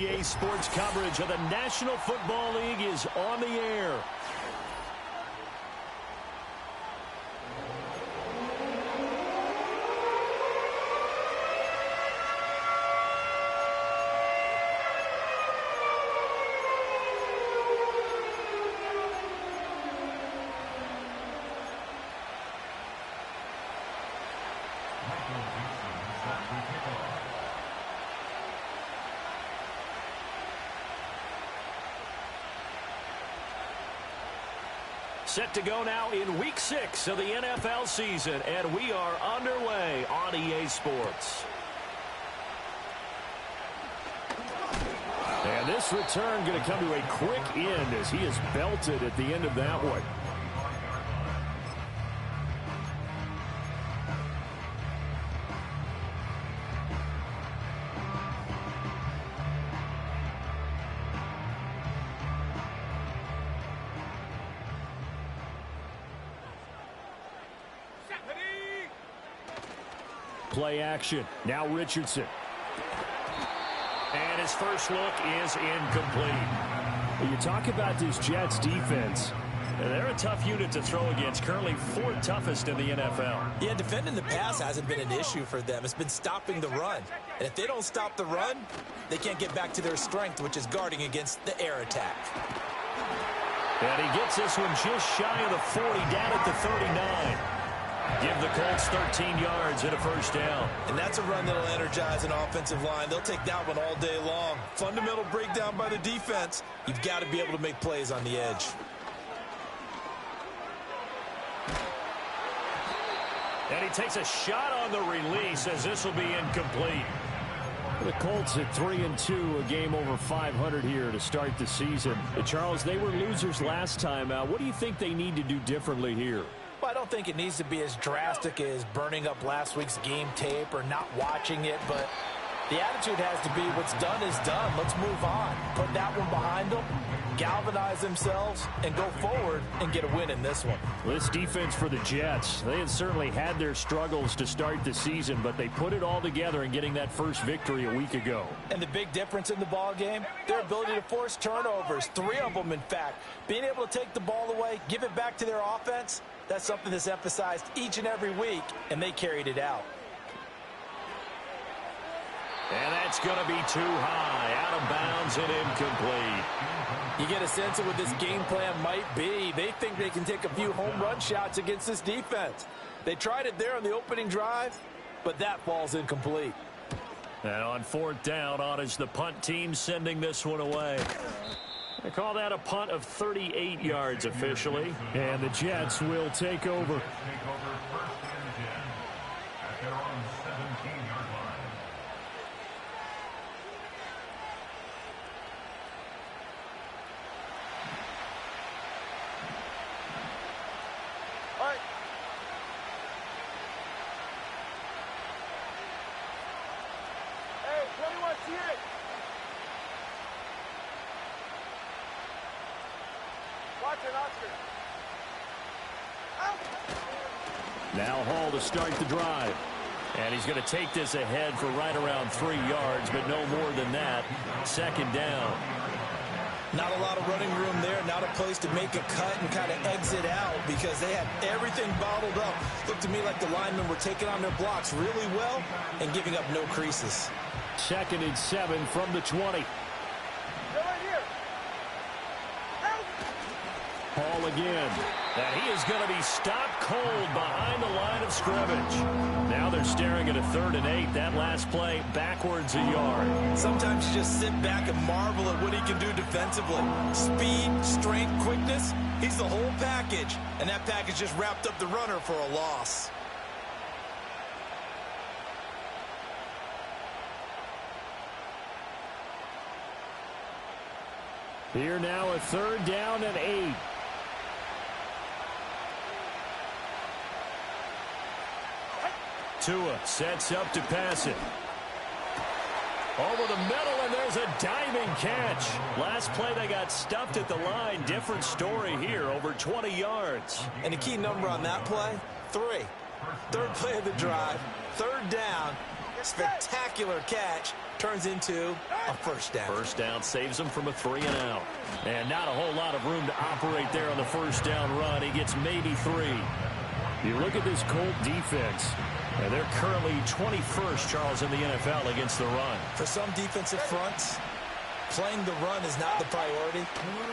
EA Sports coverage of the National Football League is on the air. Set to go now in Week 6 of the NFL season, and we are underway on EA Sports. And this return going to come to a quick end as he is belted at the end of that one. Play action. Now Richardson. And his first look is incomplete. When you talk about this Jets defense, they're a tough unit to throw against. Currently 4th toughest in the NFL. Yeah, defending the pass hasn't been an issue for them. It's been stopping the run. And if they don't stop the run, they can't get back to their strength, which is guarding against the air attack. And he gets this one just shy of the 40, down at the 39. Give the Colts 13 yards and a first down. And that's a run that'll energize an offensive line. They'll take that one all day long. Fundamental breakdown by the defense. You've got to be able to make plays on the edge. And he takes a shot on the release as this will be incomplete. The Colts at 3-2, a game over 500 here to start the season. Charles, they were losers last time. What do you think they need to do differently here? Well, I don't think it needs to be as drastic as burning up last week's game tape or not watching it, but the attitude has to be what's done is done. Let's move on. Put that one behind them, galvanize themselves, and go forward and get a win in this one. This defense for the Jets, they had certainly had their struggles to start the season, but they put it all together in getting that first victory a week ago. And the big difference in the ball game, their ability to force turnovers, 3 of them in fact. Being able to take the ball away, give it back to their offense, that's something that's emphasized each and every week, and they carried it out. And that's going to be too high, out of bounds and incomplete. You get a sense of what this game plan might be. They think they can take a few home run shots against this defense. They tried it there on the opening drive, but that falls incomplete. And on 4th down, on is the punt team sending this one away. They call that a punt of 38 yards officially. And the Jets will take over. Now Hall to start the drive. And he's going to take this ahead for right around 3 yards, but no more than that. 2nd down. Not a lot of running room there. Not a place to make a cut and kind of exit out because they had everything bottled up. Looked to me like the linemen were taking on their blocks really well and giving up no creases. 2nd and 7 from the 20. Hall again. And he is going to be stopped cold behind the line of scrimmage. Now they're staring at a 3rd and 8. That last play backwards a yard. Sometimes you just sit back and marvel at what he can do defensively. Speed, strength, quickness. He's the whole package. And that package just wrapped up the runner for a loss. Here now a 3rd down and 8. Tua sets up to pass it. Over the middle, and there's a diving catch. Last play, they got stuffed at the line. Different story here, over 20 yards. And the key number on that play, 3. 3rd play of the drive, 3rd down, Spectacular catch turns into a first down. First down saves him from a 3-and-out. And not a whole lot of room to operate there on the first down run. He gets maybe 3. You look at this Colt defense, and they're currently 21st, Charles, in the NFL against the run. For some defensive fronts, playing the run is not the priority.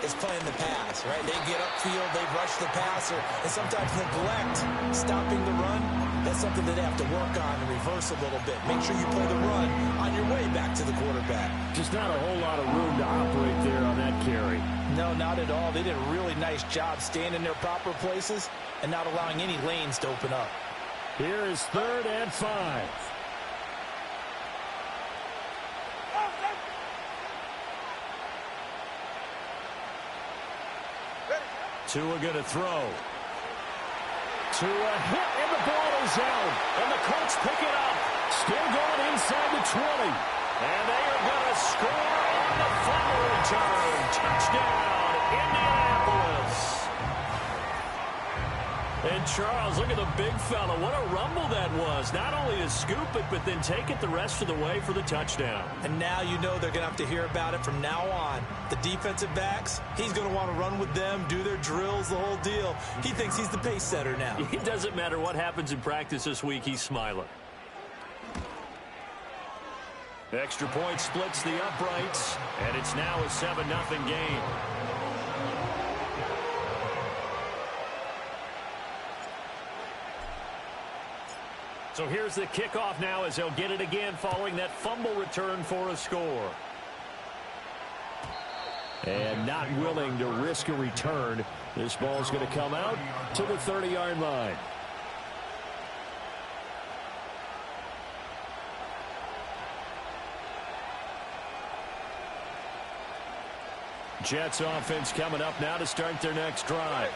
It's playing the pass, right? They get upfield, they rush the passer, and sometimes neglect stopping the run. That's something that they have to work on and reverse a little bit. Make sure you play the run on your way back to the quarterback. Just not a whole lot of room to operate there on that carry. No, not at all. They did a really nice job staying in their proper places and not allowing any lanes to open up. Here is 3rd and 5. Tua going to throw. Tua hit, and the ball is out. And the Colts pick it up. Still going inside the 20. And they are going to score on the fumble return. Touchdown, Indianapolis. And Charles, look at the big fella. What a rumble that was. Not only to scoop it, but then take it the rest of the way for the touchdown. And now you know they're going to have to hear about it from now on. The defensive backs, he's going to want to run with them, do their drills, the whole deal. He thinks he's the pace setter now. It doesn't matter what happens in practice this week, he's smiling. Extra point splits the uprights, and it's now a 7-0 game. So here's the kickoff now as they'll get it again following that fumble return for a score. And not willing to risk a return. This ball's going to come out to the 30-yard line. Jets offense coming up now to start their next drive.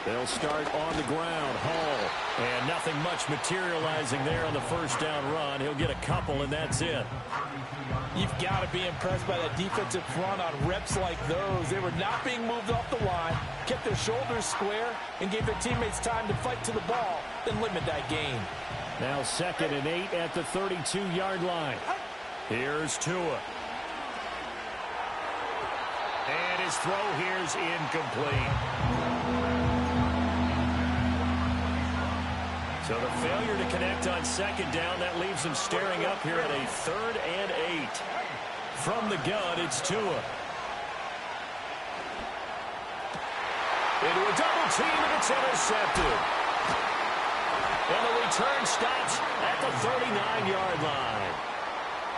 They'll start on the ground. Hall. And nothing much materializing there on the first down run. He'll get a couple, and that's it. You've got to be impressed by that defensive front on reps like those. They were not being moved off the line, kept their shoulders square, and gave their teammates time to fight to the ball, then limit that gain. Now 2nd and 8 at the 32-yard line. Here's Tua. And his throw here's incomplete. So the failure to connect on 2nd down, that leaves him staring up here at a 3rd and 8. From the gun, it's Tua. Into a double team, and it's intercepted. And the return stops at the 39-yard line.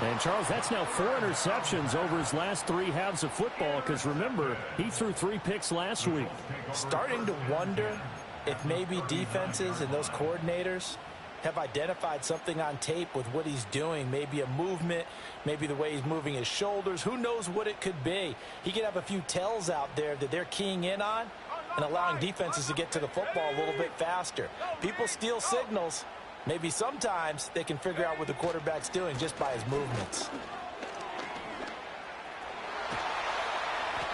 And, Charles, that's now 4 interceptions over his last 3 halves of football, because, remember, he threw 3 picks last week. Starting to wonder if maybe defenses and those coordinators have identified something on tape with what he's doing. Maybe a movement, maybe the way he's moving his shoulders. Who knows what it could be? He could have a few tells out there that they're keying in on and allowing defenses to get to the football a little bit faster. People steal signals. Maybe sometimes they can figure out what the quarterback's doing just by his movements.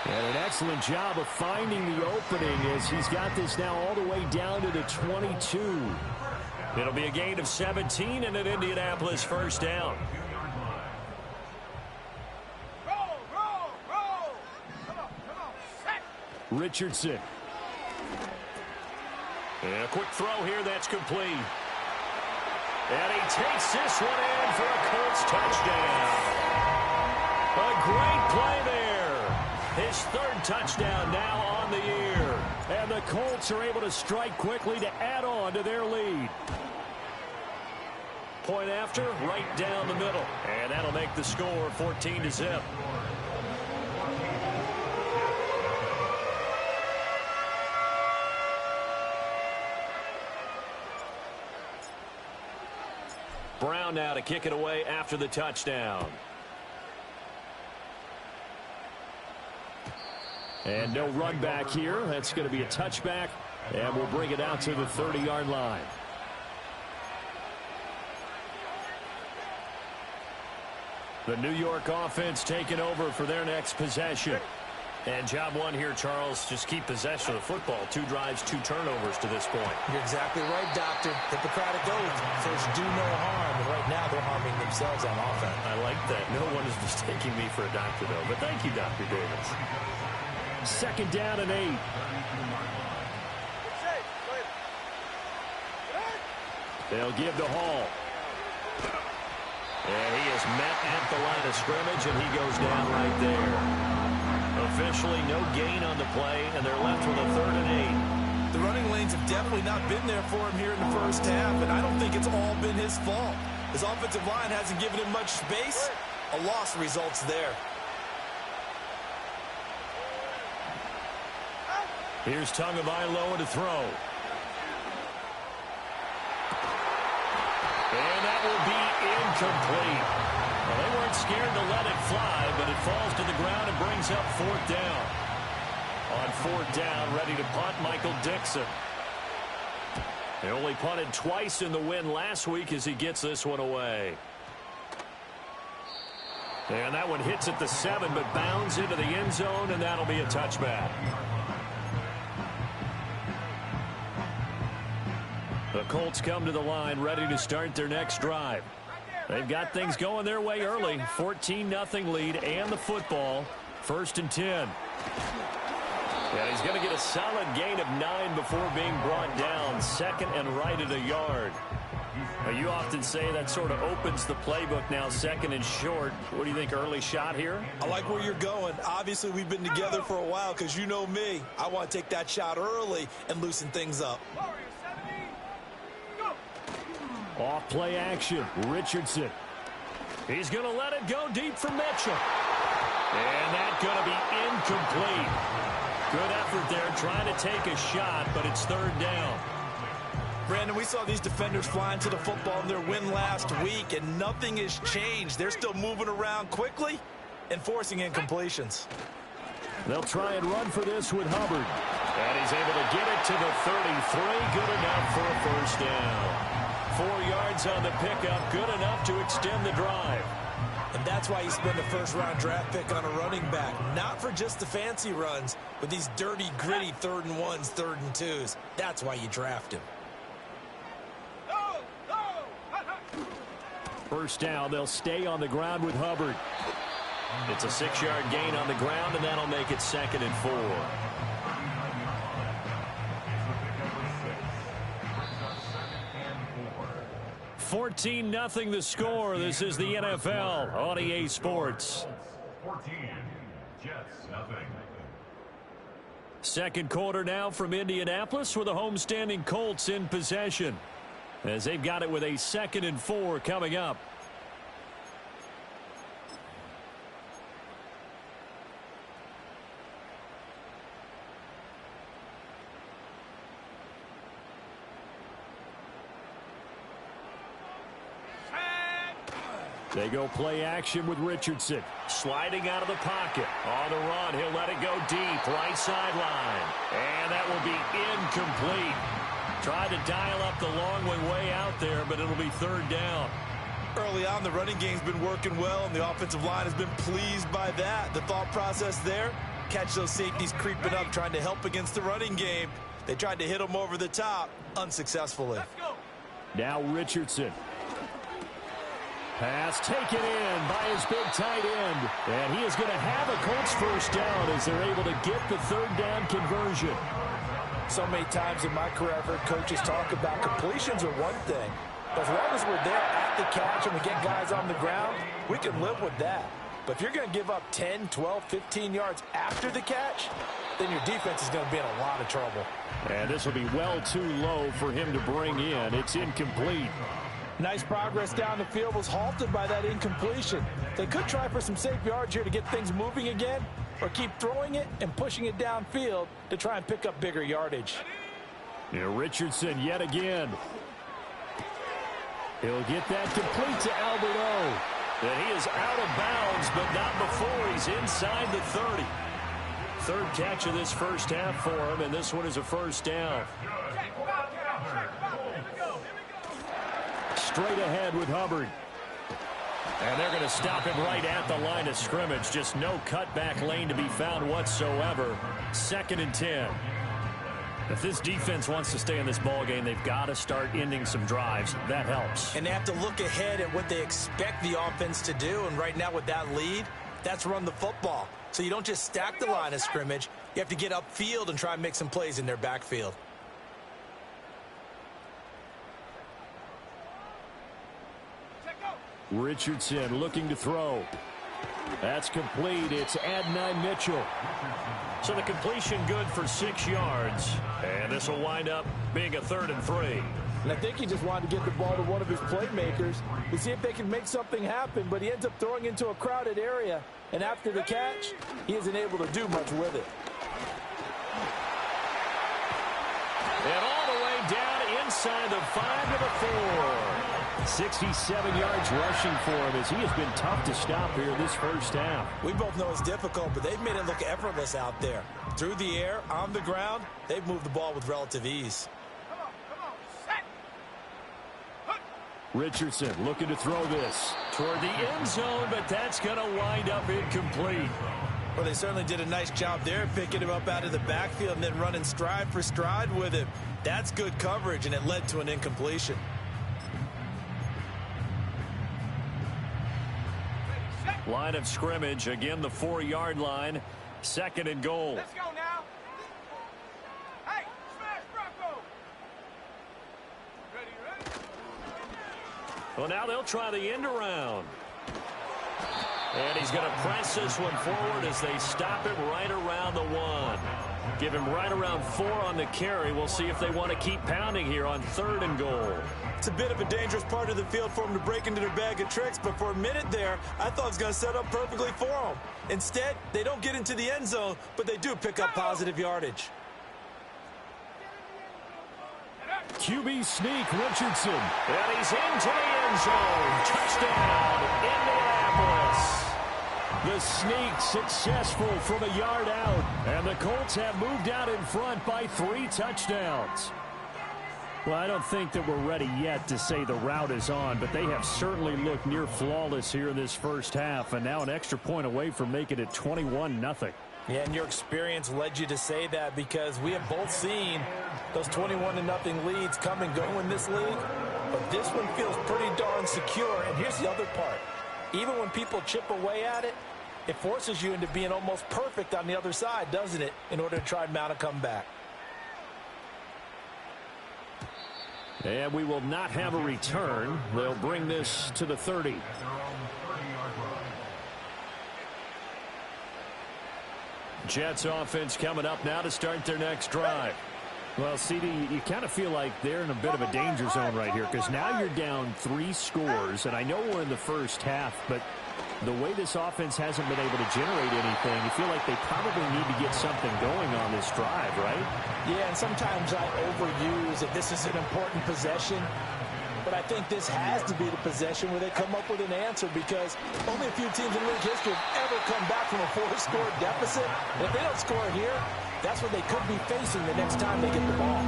And an excellent job of finding the opening as he's got this now all the way down to the 22. It'll be a gain of 17 and an Indianapolis first down. Richardson. And a quick throw here that's complete. And he takes this one in for a Colts touchdown. A great play there. His 3rd touchdown now on the year. And the Colts are able to strike quickly to add on to their lead. Point after, right down the middle. And that'll make the score 14-0. Brown now to kick it away after the touchdown. And no run back here. That's going to be a touchback. And we'll bring it out to the 30-yard line. The New York offense taking over for their next possession. And job one here, Charles, just keep possession of the football. 2 drives, 2 turnovers to this point. You're exactly right, Doctor. Hippocratic do no harm. And right now they're harming themselves on offense. I like that. No one is mistaking me for a doctor, though. But thank you, Dr. Davis. 2nd down and 8. They'll give to Hall. And he is met at the line of scrimmage, and he goes down right there. Officially no gain on the play, and they're left with a 3rd and 8. The running lanes have definitely not been there for him here in the first half, and I don't think it's all been his fault. His offensive line hasn't given him much space. A loss results there. Here's Tagovailoa to throw. And that will be incomplete. Well, they weren't scared to let it fly, but it falls to the ground and brings up 4th down. On 4th down, ready to punt, Michael Dixon. They only punted twice in the win last week as he gets this one away. And that one hits at the 7, but bounds into the end zone, and that'll be a touchback. The Colts come to the line, ready to start their next drive. They've got things going their way early. 14-0 lead and the football. 1st and 10. And he's going to get a solid gain of 9 before being brought down. 2nd and right at a yard. Now, you often say that sort of opens the playbook now, 2nd and short. What do you think, early shot here? I like where you're going. Obviously, we've been together for a while because you know me. I want to take that shot early and loosen things up. Off play action, Richardson. He's going to let it go deep for Mitchell. And that's going to be incomplete. Good effort there trying to take a shot, but it's 3rd down. Brandon, we saw these defenders flying to the football in their win last week, and nothing has changed. They're still moving around quickly and forcing incompletions. They'll try and run for this with Hubbard. And he's able to get it to the 33. Good enough for a 1st down. 4 yards on the pickup, good enough to extend the drive. And that's why you spend a 1st-round draft pick on a running back. Not for just the fancy runs, but these dirty, gritty 3rd and 1s, 3rd and 2s. That's why you draft him. 1st down, they'll stay on the ground with Hubbard. It's a 6-yard gain on the ground, and that'll make it 2nd and 4. 14-0 the score. This is the NFL on EA Sports. 14, Jets, nothing. 2nd quarter now from Indianapolis with the homestanding Colts in possession, as they've got it with a 2nd and 4 coming up. They go play action with Richardson. Sliding out of the pocket. On the run, he'll let it go deep. Right sideline. And that will be incomplete. Tried to dial up the long one way out there, but it'll be 3rd down. Early on, the running game's been working well, and the offensive line has been pleased by that. The thought process there, catch those safeties creeping up, trying to help against the running game. They tried to hit them over the top, unsuccessfully. Now Richardson. Pass taken in by his big tight end. And he is going to have a Colts 1st down as they're able to get the 3rd down conversion. So many times in my career, I've heard coaches talk about completions are one thing. But as long as we're there at the catch and we get guys on the ground, we can live with that. But if you're going to give up 10, 12, 15 yards after the catch, then your defense is going to be in a lot of trouble. And this will be well too low for him to bring in. It's incomplete. Nice progress down the field was halted by that incompletion. They could try for some safe yards here to get things moving again, or keep throwing it and pushing it downfield to try and pick up bigger yardage. Here Richardson yet again. He'll get that complete to Alberto. And he is out of bounds, but not before he's inside the 30. 3rd catch of this 1st half for him, and this one is a 1st down. Straight ahead with Hubbard. And they're going to stop him right at the line of scrimmage. Just no cutback lane to be found whatsoever. 2nd and 10. If this defense wants to stay in this ball game, they've got to start ending some drives. That helps. And they have to look ahead at what they expect the offense to do. And right now with that lead, that's run the football. So you don't just stack the line of scrimmage. You have to get upfield and try and make some plays in their backfield. Richardson looking to throw. That's complete. It's Adonai Mitchell. So the completion good for 6 yards. And this will wind up being a 3rd and 3. And I think he just wanted to get the ball to one of his playmakers to see if they can make something happen, but he ends up throwing into a crowded area. And after the catch, he isn't able to do much with it. And all the way down inside the 5 to the 4. 67 yards rushing for him as he has been tough to stop here this first half. We both know it's difficult, but they've made it look effortless out there. Through the air, on the ground, they've moved the ball with relative ease. Richardson looking to throw this toward the end zone, but that's going to wind up incomplete. Well, they certainly did a nice job there, picking him up out of the backfield and then running stride for stride with him. That's good coverage, and it led to an incompletion. Line of scrimmage, again the 4-yard line, 2nd and goal. Let's go now. Hey, smash Bronco. Ready? Well, now they'll try the end around. And he's going to press this one forward as they stop him right around the 1. Give him right around 4 on the carry. We'll see if they want to keep pounding here on 3rd and goal. It's a bit of a dangerous part of the field for him to break into their bag of tricks, but for a minute there, I thought it was going to set up perfectly for him. Instead, they don't get into the end zone, but they do pick up positive yardage. QB sneak, Richardson. And he's into the end zone. Touchdown, Indianapolis. The sneak successful from a yard out. And the Colts have moved out in front by 3 touchdowns. Well, I don't think that we're ready yet to say the route is on, but they have certainly looked near flawless here in this first half, and now an extra point away from making it 21-0. Yeah, and your experience led you to say that because we have both seen those 21-0 leads come and go in this league, but this one feels pretty darn secure. And here's the other part. Even when people chip away at it, it forces you into being almost perfect on the other side, doesn't it, in order to try and mount a comeback. And we will not have a return. They'll bring this to the 30. Jets offense coming up now to start their next drive. Well, CD, you kind of feel like they're in a bit of a danger zone right here because now you're down 3 scores, and I know we're in the first half, but the way this offense hasn't been able to generate anything, you feel like they probably need to get something going on this drive, right? Yeah, and sometimes I overuse that this is an important possession, but I think this has to be the possession where they come up with an answer because only a few teams in league history have ever come back from a 4-score deficit. And if they don't score here, that's what they could be facing the next time they get the ball.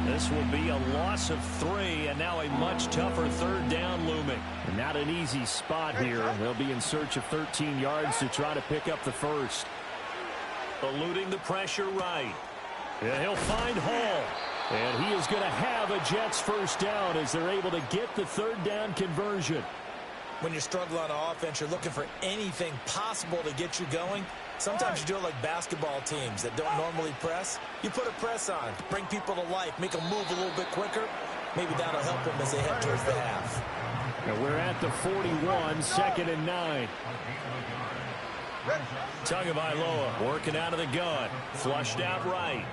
This will be a loss of 3, and now a much tougher 3rd down looming. And not an easy spot here. They'll be in search of 13 yards to try to pick up the first. Eluding the pressure right. Yeah, he'll find Hall. And he is going to have a Jets first down as they're able to get the 3rd down conversion. When you're struggling on offense, you're looking for anything possible to get you going. Sometimes you do it like basketball teams that don't normally press. You put a press on, bring people to life, make them move a little bit quicker. Maybe that'll help them as they head towards the half. And we're at the 41, 2nd and 9. Tagovailoa working out of the gun. Flushed out right.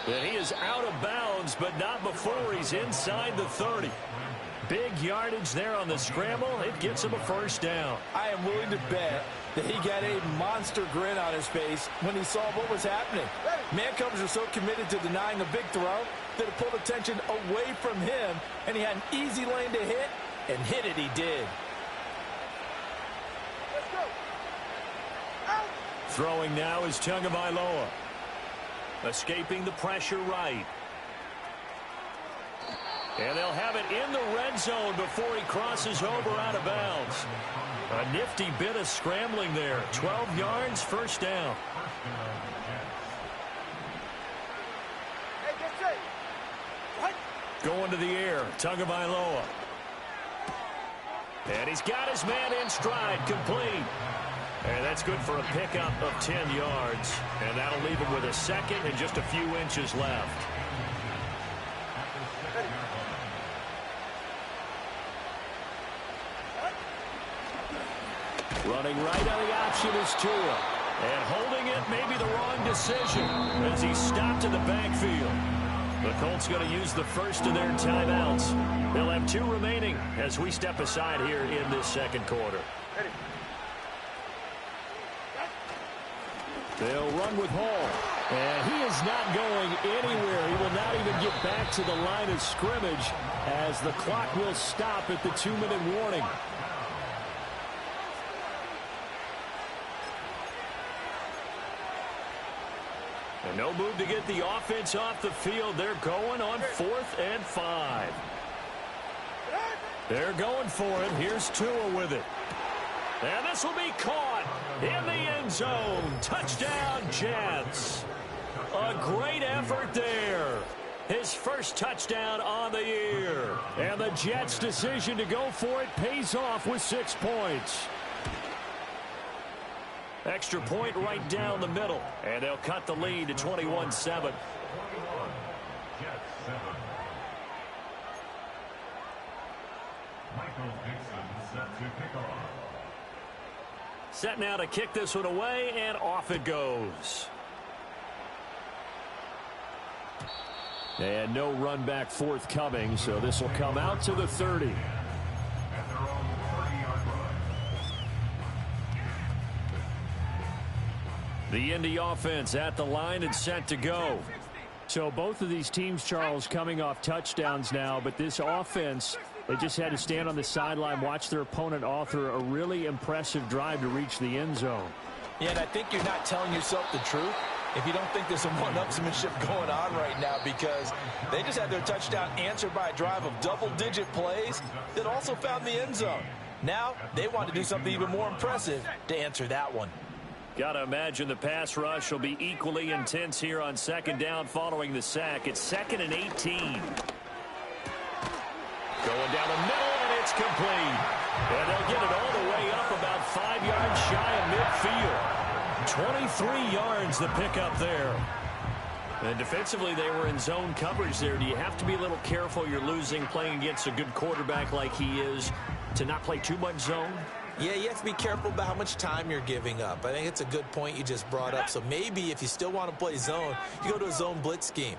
And he is out of bounds, but not before he's inside the 30. Big yardage there on the scramble. It gets him a first down. I am willing to bet that he got a monster grin on his face when he saw what was happening. Man-covers are so committed to denying a big throw that it pulled attention away from him, and he had an easy lane to hit, and hit it he did. Throwing now is Tagovailoa. Escaping the pressure right. And they'll have it in the red zone before he crosses over out of bounds. A nifty bit of scrambling there. 12 yards, first down. Hey, get safe. What? Going to the air, Tagovailoa. And he's got his man in stride, complete. And that's good for a pickup of 10 yards. And that'll leave him with a second and just a few inches left. Running right on the option is Tua. And holding it may be the wrong decision as he's stopped in the backfield. The Colts going to use the first of their timeouts. They'll have 2 remaining as we step aside here in this second quarter. They'll run with Hall. And he is not going anywhere. He will not even get back to the line of scrimmage as the clock will stop at the 2-minute warning. And no move to get the offense off the field. They're going on 4th and 5. They're going for it. Here's Tua with it. And this will be caught in the end zone. Touchdown, Jets. A great effort there. His first touchdown on the year. And the Jets' decision to go for it pays off with 6 points. Extra point right down the middle. And they'll cut the lead to 21-7. Set now to kick this one away, and off it goes. And no run back forthcoming, so this will come out to the 30. The Indy offense at the line and set to go. So both of these teams, Charles, coming off touchdowns now, but this offense, they just had to stand on the sideline, watch their opponent author a really impressive drive to reach the end zone. Yeah, and I think you're not telling yourself the truth if you don't think there's some one-upsmanship going on right now, because they just had their touchdown answered by a drive of double-digit plays that also found the end zone. Now they want to do something even more impressive to answer that one. Got to imagine the pass rush will be equally intense here on second down following the sack. It's 2nd and 18. Going down the middle, and it's complete. And they'll get it all the way up about 5 yards shy of midfield. 23 yards the pickup there. And defensively, they were in zone coverage there. Do you have to be a little careful? You're losing, playing against a good quarterback like he is, to not play too much zone? Yeah, you have to be careful about how much time you're giving up. I think it's a good point you just brought up. So maybe if you still want to play zone, you go to a zone blitz scheme.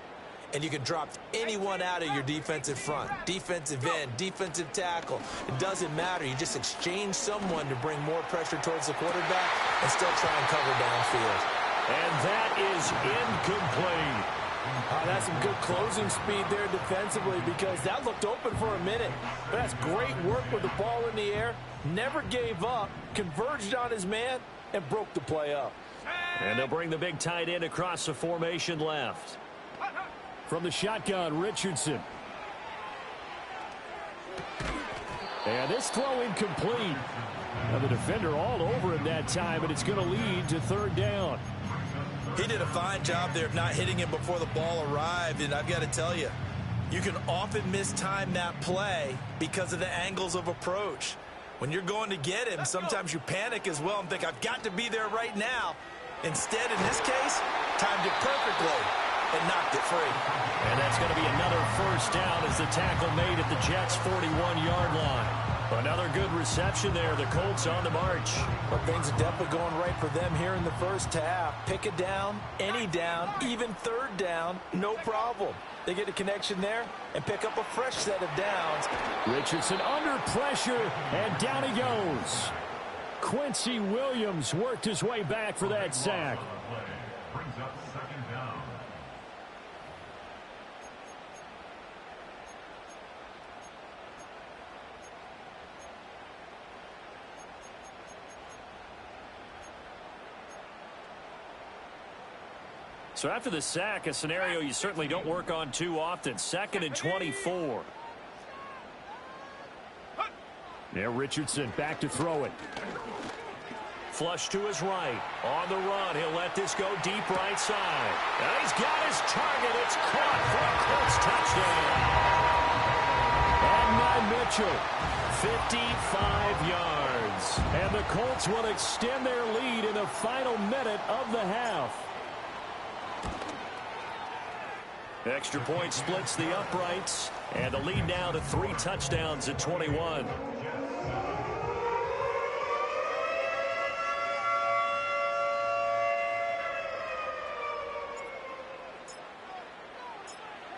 And you can drop anyone out of your defensive front. Defensive end, defensive tackle. It doesn't matter. You just exchange someone to bring more pressure towards the quarterback and still try and cover downfield. And that is incomplete. That's some good closing speed there defensively, because that looked open for a minute. But that's great work with the ball in the air. Never gave up, converged on his man, and broke the play up. And they'll bring the big tight end across the formation left. From the shotgun, Richardson. And this throw incomplete. Now the defender all over him that time, but it's going to lead to 3rd down. He did a fine job there of not hitting him before the ball arrived, and I've got to tell you, you can often mistime that play because of the angles of approach. When you're going to get him, sometimes you panic as well and think, I've got to be there right now. Instead, in this case, timed it perfectly and knocked it free. And that's going to be another first down as the tackle made at the Jets' 41-yard line. Another good reception there. The Colts on the march. But things are definitely going right for them here in the first half. Pick a down, any down, even 3rd down, no problem. They get a connection there and pick up a fresh set of downs. Richardson under pressure, and down he goes. Quincy Williams worked his way back for that sack. Brings up 2nd down. So after the sack, a scenario you certainly don't work on too often. 2nd and 24. Now Richardson back to throw it. Flush to his right. On the run. He'll let this go deep right side. And he's got his target. It's caught for a Colts touchdown. And Nye Mitchell, 55 yards. And the Colts will extend their lead in the final minute of the half. Extra point splits the uprights. And the lead now to 3 touchdowns at 21.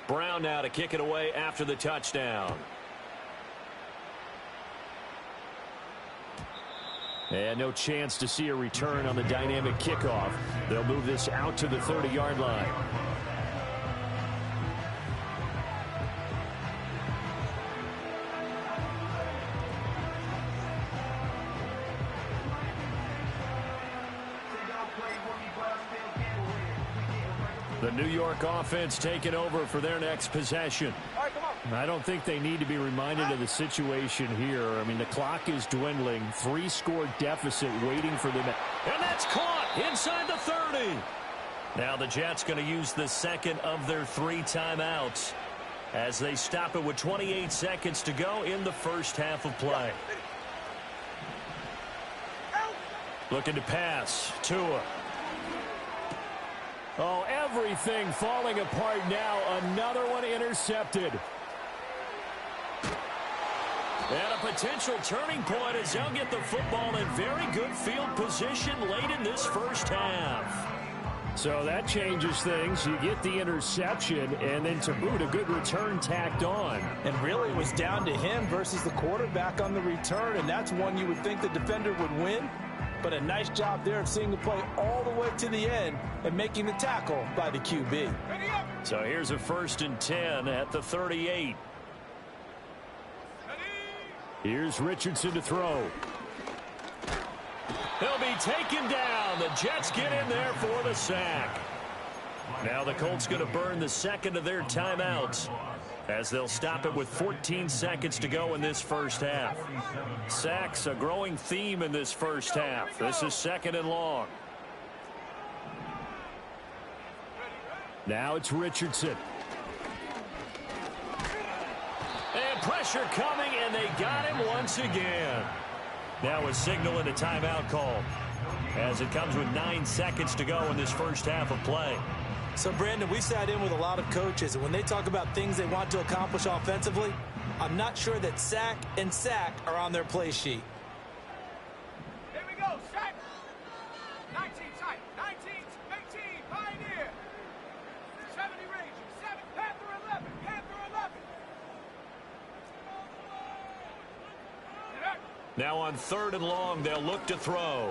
Brown now to kick it away after the touchdown. And no chance to see a return on the dynamic kickoff. They'll move this out to the 30-yard line. The New York offense taking over for their next possession. I don't think they need to be reminded of the situation here. I mean, the clock is dwindling. 3-score deficit waiting for them. And that's caught inside the 30. Now the Jets going to use the second of their 3 timeouts as they stop it with 28 seconds to go in the first half of play. Looking to pass. Tua. Oh, everything falling apart now. Another one intercepted. And a potential turning point as they'll get the football in very good field position late in this first half. So that changes things. You get the interception, and then to boot, a good return tacked on. And really it was down to him versus the quarterback on the return, and that's one you would think the defender would win. But a nice job there of seeing the play all the way to the end and making the tackle by the QB. So here's a 1st and 10 at the 38. Here's Richardson to throw. He'll be taken down. The Jets get in there for the sack. Now the Colts going to burn the second of their timeouts as they'll stop it with 14 seconds to go in this first half. Sacks, a growing theme in this first half. This is 2nd and long. Now it's Richardson. And pressure coming, and they got him once again. Now a signal and a timeout call as it comes with 9 seconds to go in this first half of play. So, Brandon, we sat in with a lot of coaches, and when they talk about things they want to accomplish offensively, I'm not sure that sack and sack are on their play sheet. Here we go, sack. 19 tight, 19, 18, Pioneer. 70 Ranger, 7, Panther 11, Panther 11. Now on 3rd and long, they'll look to throw.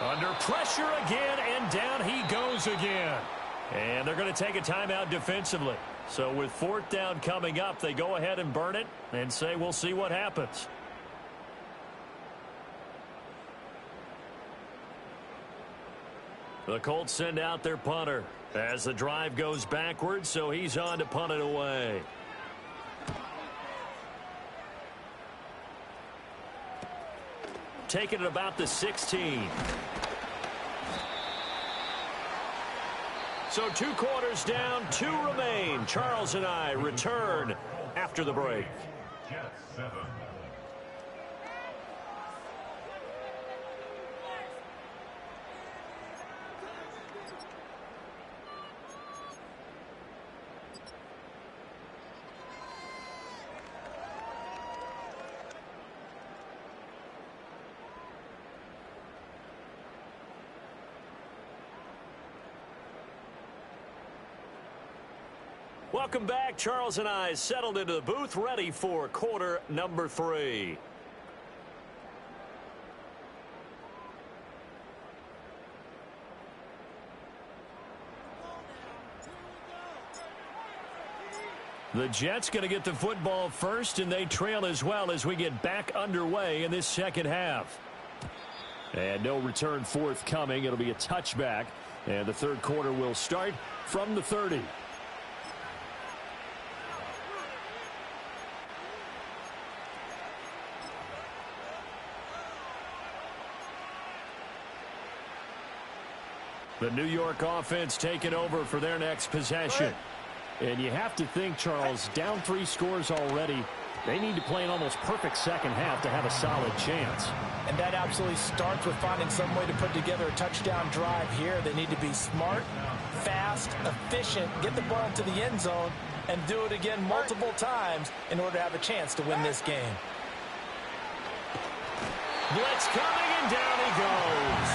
Under pressure again, and down he goes again. And they're going to take a timeout defensively. So with 4th down coming up, they go ahead and burn it and say we'll see what happens. The Colts send out their punter as the drive goes backwards, so he's on to punt it away. Taking it about the 16. So 2 quarters down, 2 remain. Charles and I return after the break. Jets 7. Welcome back. Charles and I settled into the booth, ready for quarter number 3. The Jets going to get the football first, and they trail as well as we get back underway in this second half. And no return forthcoming. It'll be a touchback, and the 3rd quarter will start from the 30. The New York offense taking over for their next possession. And you have to think, Charles, down 3 scores already. They need to play an almost perfect second half to have a solid chance. And that absolutely starts with finding some way to put together a touchdown drive here. They need to be smart, fast, efficient, get the ball to the end zone, and do it again multiple times in order to have a chance to win this game. Blitz coming, and down he goes.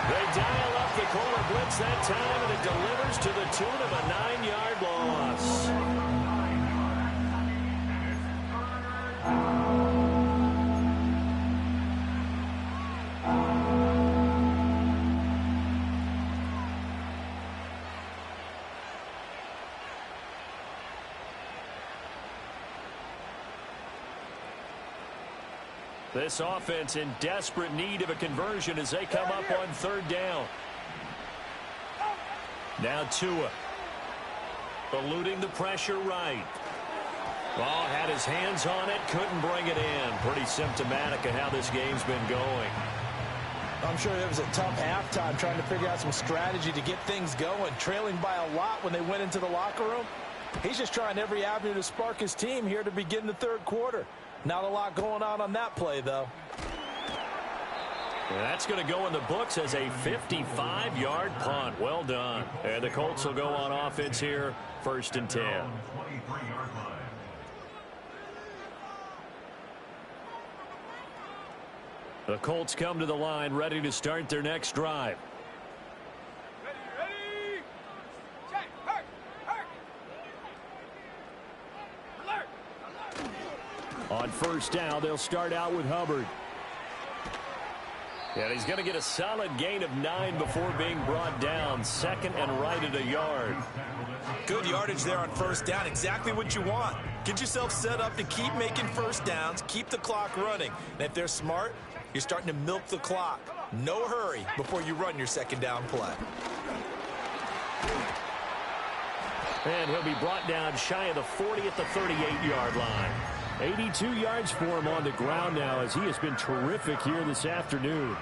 They dial up the corner blitz that time, and it delivers to the tune of a 9-yard loss. This offense in desperate need of a conversion as they come up on 3rd down. Now Tua. Eluding the pressure right. Ball had his hands on it, couldn't bring it in. Pretty symptomatic of how this game's been going. I'm sure it was a tough halftime trying to figure out some strategy to get things going. Trailing by a lot when they went into the locker room. He's just trying every avenue to spark his team here to begin the 3rd quarter. Not a lot going on that play, though. And that's going to go in the books as a 55-yard punt. Well done. And the Colts will go on offense here, 1st and 10. The Colts come to the line, ready to start their next drive. Ready. Check. Hurt. Alert. On 1st down, they'll start out with Hubbard. And he's going to get a solid gain of 9 before being brought down. 2nd and right at a yard. Good yardage there on 1st down. Exactly what you want. Get yourself set up to keep making 1st downs. Keep the clock running. And if they're smart, you're starting to milk the clock. No hurry before you run your 2nd down play. And he'll be brought down shy of the 40 at the 38-yard line. 82 yards for him on the ground now as he has been terrific here this afternoon.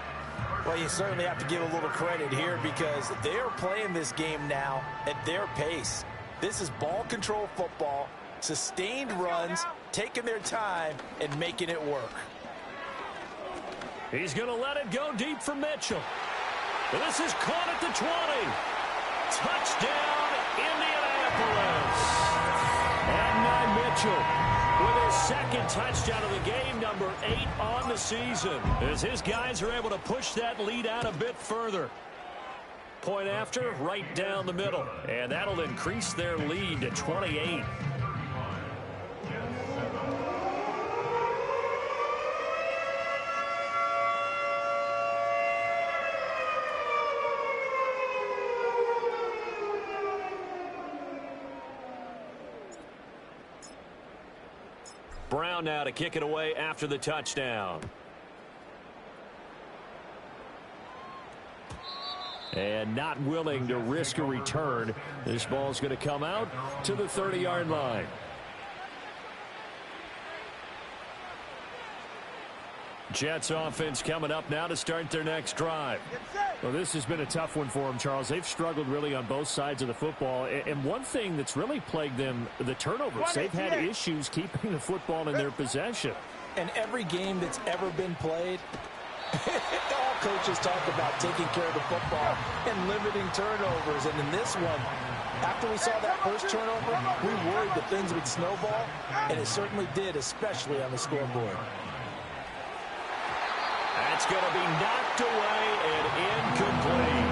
Well, you certainly have to give a little credit here because they are playing this game now at their pace. This is ball control football, sustained runs, taking their time, and making it work. He's going to let it go deep for Mitchell. This is caught at the 20. Touchdown, Indianapolis. And Mitchell with his 2nd touchdown of the game, number 8 on the season, as his guys are able to push that lead out a bit further. Point after, right down the middle, and that'll increase their lead to 28. Brown now to kick it away after the touchdown. And not willing to risk a return. This ball's going to come out to the 30-yard line. Jets offense coming up now to start their next drive. Well, this has been a tough one for them, Charles. They've struggled really on both sides of the football. And one thing that's really plagued them, the turnovers. They've had issues keeping the football in their possession. And every game that's ever been played, all coaches talk about taking care of the football and limiting turnovers. And in this one, after we saw that first turnover, we worried that things would snowball, and it certainly did, especially on the scoreboard. That's going to be knocked away and incomplete.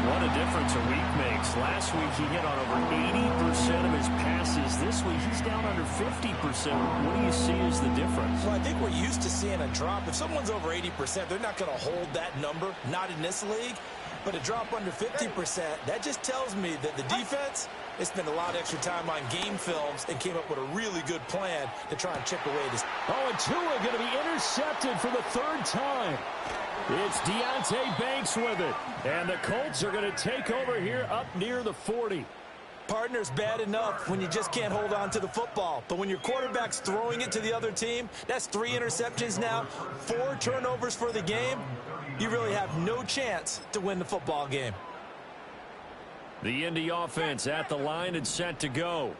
What a difference a week makes. Last week he hit on over 80% of his passes. This week he's down under 50%. What do you see as the difference? Well, I think we're used to seeing a drop. If someone's over 80%, they're not going to hold that number, not in this league. But a drop under 50%, that just tells me that the defense, they spent a lot of extra time on game films and came up with a really good plan to try and chip away this. Oh, and Tua going to be intercepted for the 3rd time. It's Deontay Banks with it. And the Colts are going to take over here up near the 40. Partner's bad enough when you just can't hold on to the football. But when your quarterback's throwing it to the other team, that's 3 interceptions now, 4 turnovers for the game. You really have no chance to win the football game. The Indy offense at the line and set to go.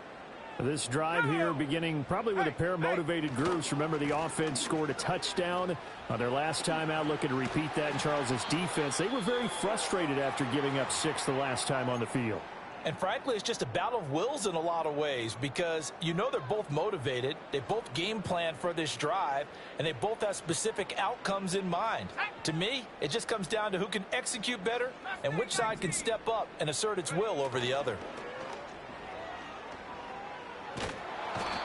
This drive here beginning probably with a pair of motivated groups. Remember, the offense scored a touchdown on their last time out, looking to repeat that in Charles's defense. They were very frustrated after giving up 6 the last time on the field. And frankly, it's just a battle of wills in a lot of ways because you know they're both motivated. They both game plan for this drive, and they both have specific outcomes in mind. To me, it just comes down to who can execute better and which side can step up and assert its will over the other.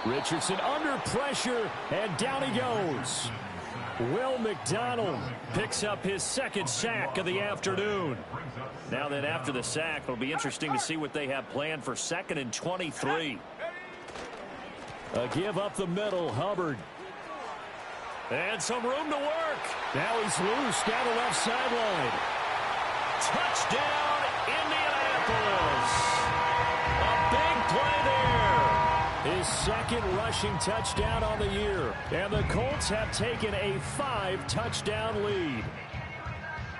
Richardson under pressure, and down he goes. Will McDonald picks up his second sack of the afternoon. Now then, after the sack, it'll be interesting to see what they have planned for 2nd and 23. A give up the middle, Hubbard. And some room to work. Now he's loose down the left sideline. Touchdown, Indianapolis. A big play there. His second rushing touchdown on the year. And the Colts have taken a 5-touchdown lead.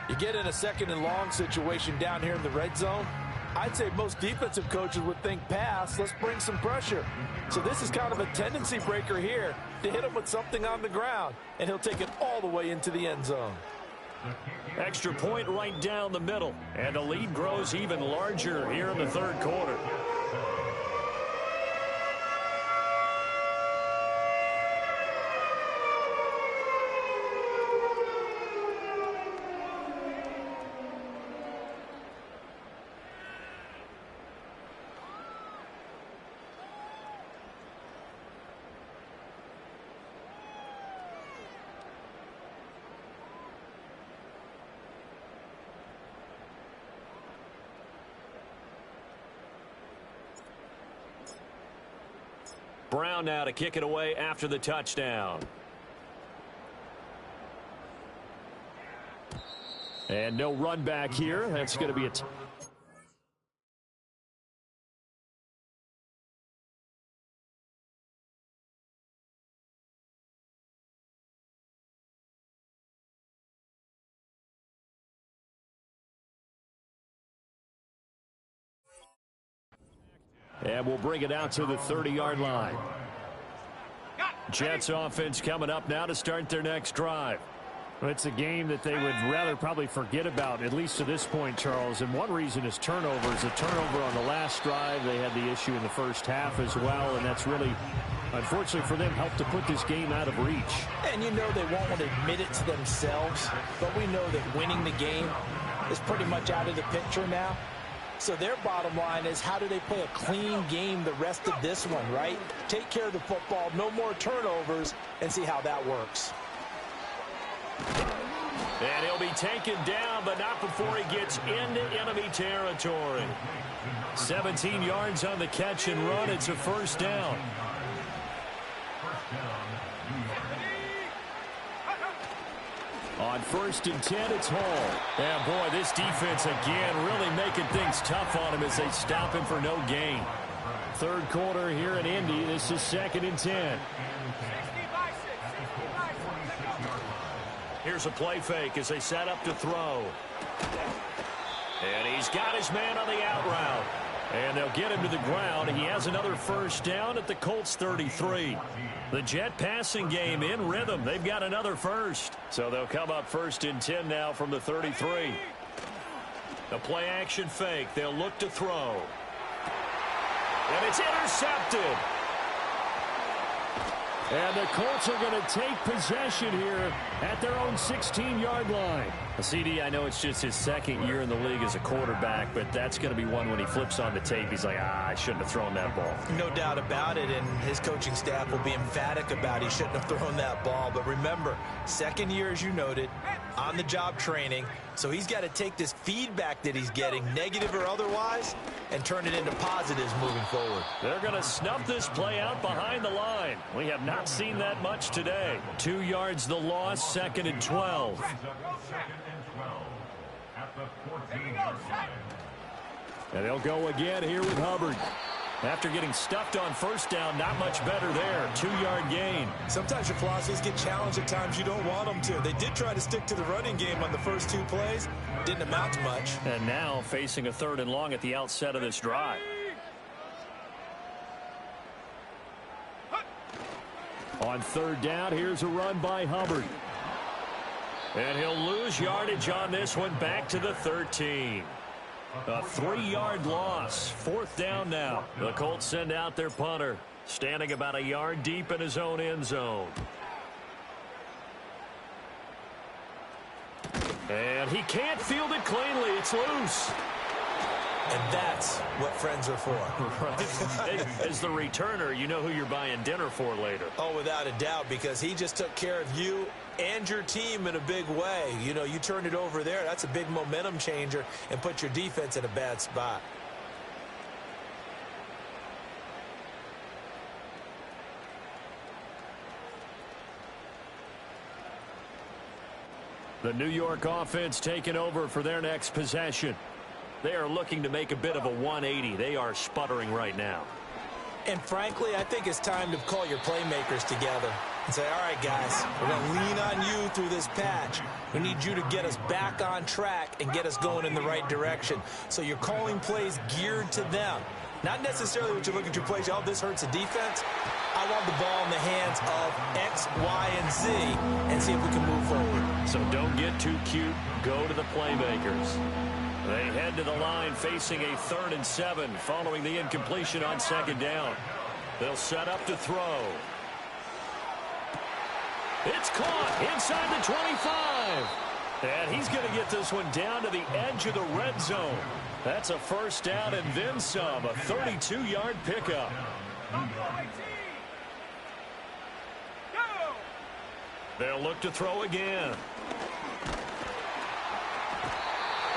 You get in a 2nd and long situation down here in the red zone, I'd say most defensive coaches would think pass, let's bring some pressure. So this is kind of a tendency breaker here to hit him with something on the ground, and he'll take it all the way into the end zone. Extra point right down the middle, and the lead grows even larger here in the third quarter. Brown now to kick it away after the touchdown. And no run back here. That's going to be a and we'll bring it out to the 30-yard line. Jets offense coming up now to start their next drive. Well, it's a game that they would rather probably forget about, at least to this point, Charles. And one reason is turnovers. A turnover on the last drive. They had the issue in the first half as well, and that's really, unfortunately for them, helped to put this game out of reach. And you know they won't want to admit it to themselves, but we know that winning the game is pretty much out of the picture now. So their bottom line is, how do they play a clean game the rest of this one, right? Take care of the football, no more turnovers, and see how that works. And he'll be taken down, but not before he gets into enemy territory. 17 yards on the catch and run. It's a first down. On 1st and 10, it's Hall. And boy, this defense again really making things tough on him as they stop him for no gain. Third quarter here in Indy. This is 2nd and 10. Here's a play fake as they set up to throw. And he's got his man on the out route. And they'll get him to the ground. He has another first down at the Colts 33. The Jet passing game in rhythm. They've got another first. So they'll come up 1st and 10 now from the 33. The play action fake. They'll look to throw. And it's intercepted. And the Colts are going to take possession here at their own 16-yard line. CD, I know it's just his 2nd year in the league as a quarterback, but that's going to be one when he flips on the tape. He's like, I shouldn't have thrown that ball. No doubt about it, and his coaching staff will be emphatic about he shouldn't have thrown that ball. But remember, 2nd year, as you noted, on-the-job training. So he's got to take this feedback that he's getting, negative or otherwise, and turn it into positives moving forward. They're going to snuff this play out behind the line. We have not seen that much today. 2 yards the loss, 2nd and 12. And they'll go again here with Hubbard. After getting stuffed on first down, not much better there. 2-yard gain. Sometimes your philosophies get challenged at times you don't want them to. They did try to stick to the running game on the first 2 plays, didn't amount to much. And now facing a 3rd and long at the outset of this drive. On 3rd down, here's a run by Hubbard. And he'll lose yardage on this one, back to the 13. A 3-yard loss. 4th down now. The Colts send out their punter, standing about a yard deep in his own end zone. And he can't field it cleanly. It's loose. And that's what friends are for. Right. As the returner, you know who you're buying dinner for later. Oh, without a doubt, because he just took care of you and your team in a big way. You know, you turned it over there. That's a big momentum changer and put your defense in a bad spot. The New York offense taking over for their next possession. They are looking to make a bit of a 180. They are sputtering right now. And frankly, I think it's time to call your playmakers together and say, all right, guys, we're going to lean on you through this patch. We need you to get us back on track and get us going in the right direction. So you're calling plays geared to them. Not necessarily what you look at your plays, oh, this hurts the defense. I want the ball in the hands of X, Y, and Z and see if we can move forward. So don't get too cute. Go to the playmakers. They head to the line facing a 3rd and 7 following the incompletion on 2nd down. They'll set up to throw. It's caught inside the 25. And he's going to get this one down to the edge of the red zone. That's a 1st down and then some. A 32-yard pickup. They'll look to throw again.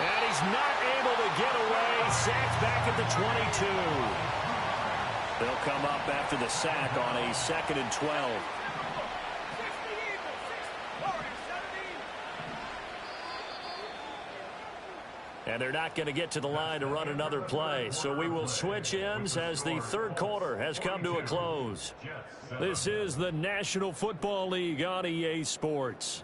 And he's not able to get away. Sacked back at the 22. They'll come up after the sack on a 2nd and 12. And they're not going to get to the line to run another play. So we will switch ends as the 3rd quarter has come to a close. This is the National Football League on EA Sports.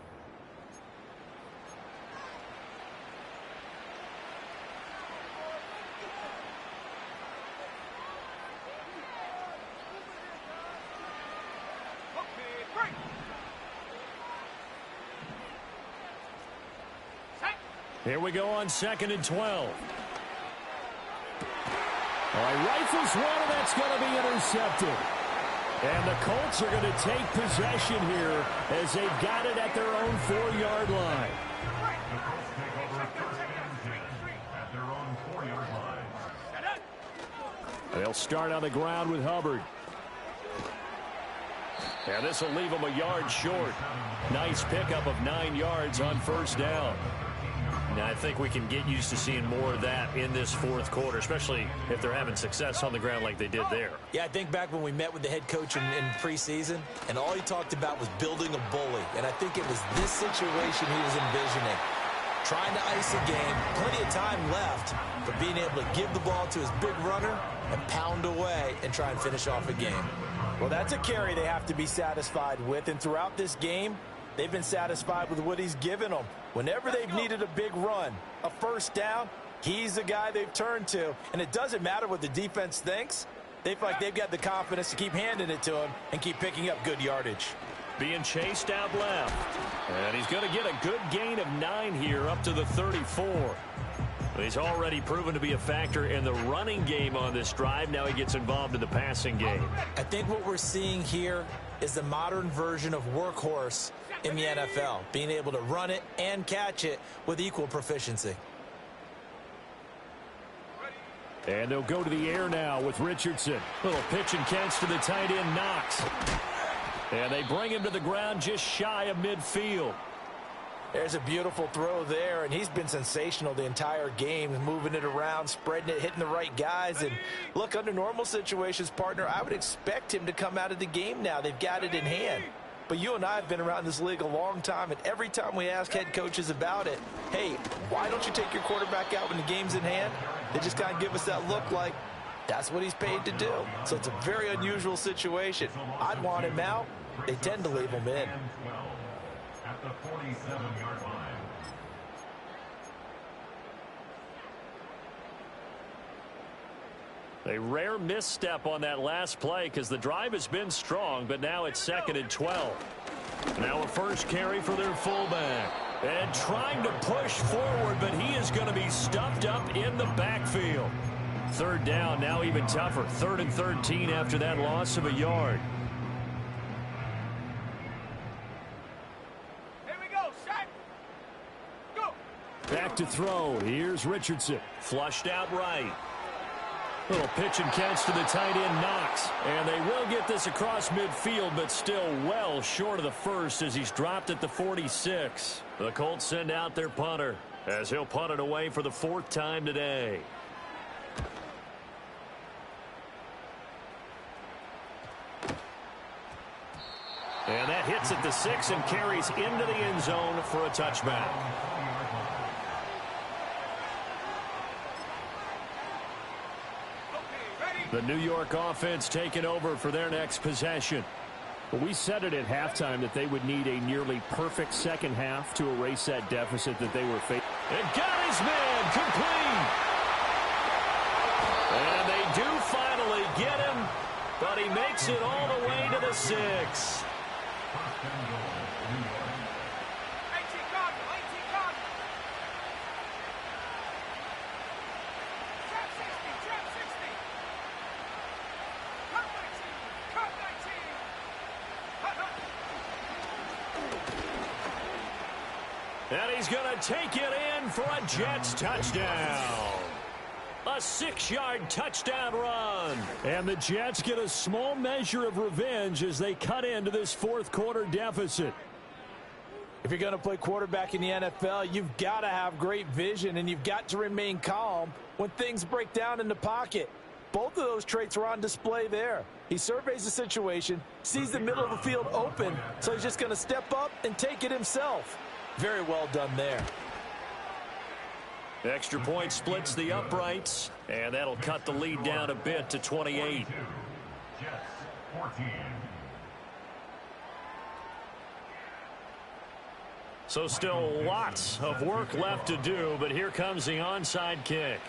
Here we go on 2nd and 12. Rifles one, and that's going to be intercepted. And the Colts are going to take possession here as they've got it at their own 4-yard line. They'll start on the ground with Hubbard. And this will leave them a yard short. Nice pickup of 9 yards on 1st down. Now, I think we can get used to seeing more of that in this 4th quarter, especially if they're having success on the ground like they did there. Yeah, I think back when we met with the head coach in preseason, and all he talked about was building a bully. And I think it was this situation he was envisioning. Trying to ice a game, plenty of time left, but being able to give the ball to his big runner and pound away and try and finish off a game. Well, that's a carry they have to be satisfied with, and throughout this game, they've been satisfied with what he's given them. Whenever they've needed a big run, a 1st down, he's the guy they've turned to. And it doesn't matter what the defense thinks. They feel like they've got the confidence to keep handing it to him and keep picking up good yardage. Being chased out left. And he's going to get a good gain of 9 here up to the 34. He's already proven to be a factor in the running game on this drive. Now he gets involved in the passing game. I think what we're seeing here is the modern version of workhorse in the NFL, being able to run it and catch it with equal proficiency. And they'll go to the air now with Richardson. Little pitch and catch to the tight end, Knox. And they bring him to the ground just shy of midfield. There's a beautiful throw there, and he's been sensational the entire game, moving it around, spreading it, hitting the right guys. And look, under normal situations, partner, I would expect him to come out of the game now. They've got it in hand. But you and I have been around this league a long time, and every time we ask head coaches about it, hey, why don't you take your quarterback out when the game's in hand? They just kind of give us that look like that's what he's paid to do. So it's a very unusual situation. I'd want him out. They tend to leave him in. At the 47-yard line. A rare misstep on that last play because the drive has been strong, but now it's 2nd and 12. Now a first carry for their fullback. And trying to push forward, but he is going to be stuffed up in the backfield. 3rd down, now even tougher. 3rd and 13 after that loss of a yard. Here we go, set, go. Back to throw. Here's Richardson. Flushed out right. Little pitch and catch to the tight end, Knox. And they will get this across midfield, but still well short of the first as he's dropped at the 46. The Colts send out their punter as he'll punt it away for the 4th time today. And that hits at the 6 and carries into the end zone for a touchback. The New York offense taking over for their next possession. We said it at halftime that they would need a nearly perfect second half to erase that deficit that they were facing. And got his man complete. And they do finally get him, but he makes it all the way to the 6. And he's going to take it in for a Jets touchdown. A 6-yard touchdown run. And the Jets get a small measure of revenge as they cut into this 4th quarter deficit. If you're going to play quarterback in the NFL, you've got to have great vision, and you've got to remain calm when things break down in the pocket. Both of those traits were on display there. He surveys the situation, sees the middle of the field open, so he's just going to step up and take it himself. Very well done there. Extra point splits the uprights, and that'll cut the lead down a bit to 28. Jets 14. So still lots of work left to do, but here comes the onside kick.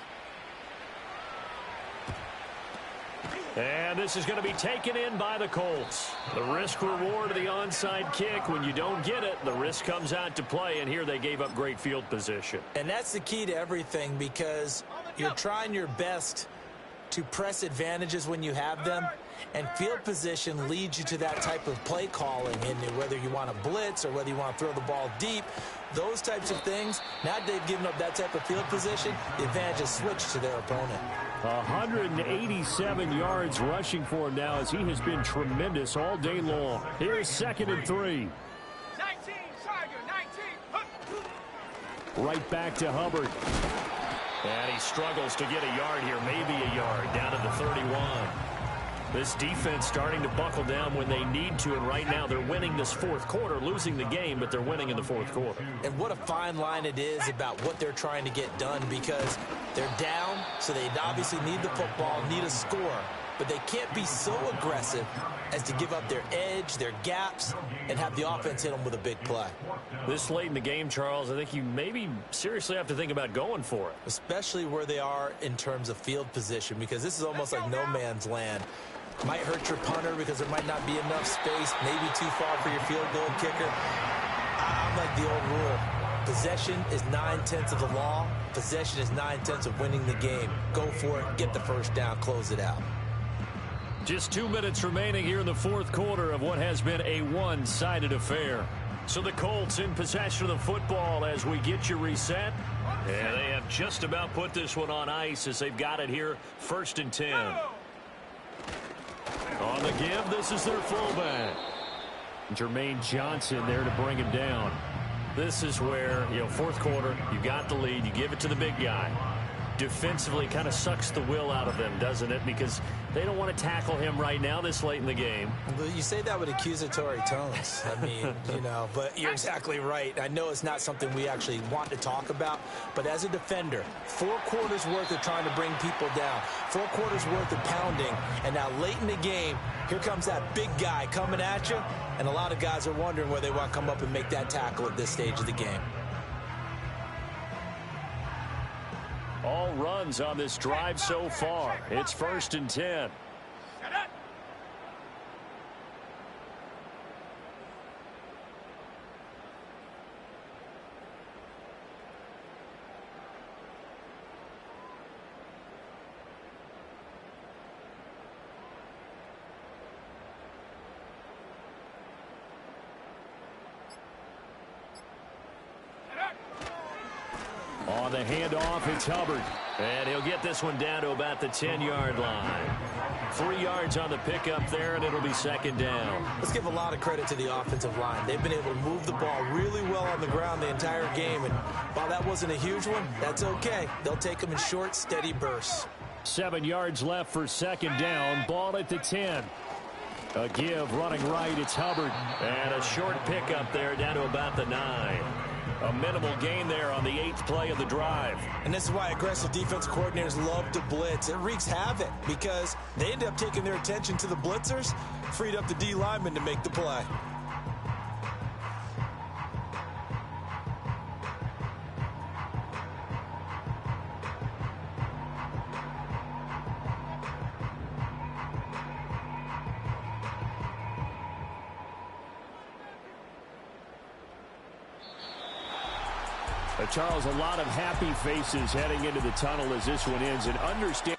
And this is going to be taken in by the Colts. The risk reward of the onside kick. When you don't get it, the risk comes out to play, and here they gave up great field position. And that's the key to everything, because you're trying your best to press advantages when you have them, and field position leads you to that type of play calling, and whether you want to blitz or whether you want to throw the ball deep, those types of things. Now they've given up that type of field position, the advantage is switched to their opponent. 187 yards rushing for him now as he has been tremendous all day long. Here's 2nd and 3. 19, Tiger, 19. Right back to Hubbard. And he struggles to get a yard here, maybe a yard, down to the 31. This defense starting to buckle down when they need to, and right now they're winning this 4th quarter, losing the game, but they're winning in the 4th quarter. And what a fine line it is about what they're trying to get done, because they're down, so they obviously need the football, need a score, but they can't be so aggressive as to give up their edge, their gaps, and have the offense hit them with a big play. This late in the game, Charles, I think you maybe seriously have to think about going for it. Especially where they are in terms of field position, because this is almost like no man's land. Might hurt your punter because there might not be enough space, maybe too far for your field goal kicker. I'm like the old rule. Possession is 9/10 of the law. Possession is 9/10 of winning the game. Go for it, get the first down, close it out. Just 2 minutes remaining here in the 4th quarter of what has been a one-sided affair. So the Colts in possession of the football as we get you reset. And they have just about put this one on ice as they've got it here, 1st and 10. On the give, this is their fullback. Jermaine Johnson there to bring him down. This is where, 4th quarter, you got the lead, you give it to the big guy. Defensively kind of sucks the will out of them, doesn't it? Because they don't want to tackle him right now this late in the game. You say that with accusatory tones. I mean, but you're exactly right. I know it's not something we actually want to talk about, but as a defender, 4 quarters worth of trying to bring people down, 4 quarters worth of pounding, and now late in the game, here comes that big guy coming at you, and a lot of guys are wondering whether they want to come up and make that tackle at this stage of the game. all runs on this drive so far. It's 1st and 10. On the handoff, it's Hubbard. And he'll get this one down to about the 10-yard line. 3 yards on the pickup there, and it'll be 2nd down. Let's give a lot of credit to the offensive line. They've been able to move the ball really well on the ground the entire game. And while that wasn't a huge one, that's okay. They'll take them in short, steady bursts. 7 yards left for 2nd down. Ball at the 10. A give running right. It's Hubbard. And a short pickup there down to about the 9. A minimal gain there on the 8th play of the drive. And this is why aggressive defense coordinators love to blitz. It wreaks havoc because they end up taking their attention to the blitzers, freed up the D lineman to make the play. Charles, a lot of happy faces heading into the tunnel as this one ends, and understand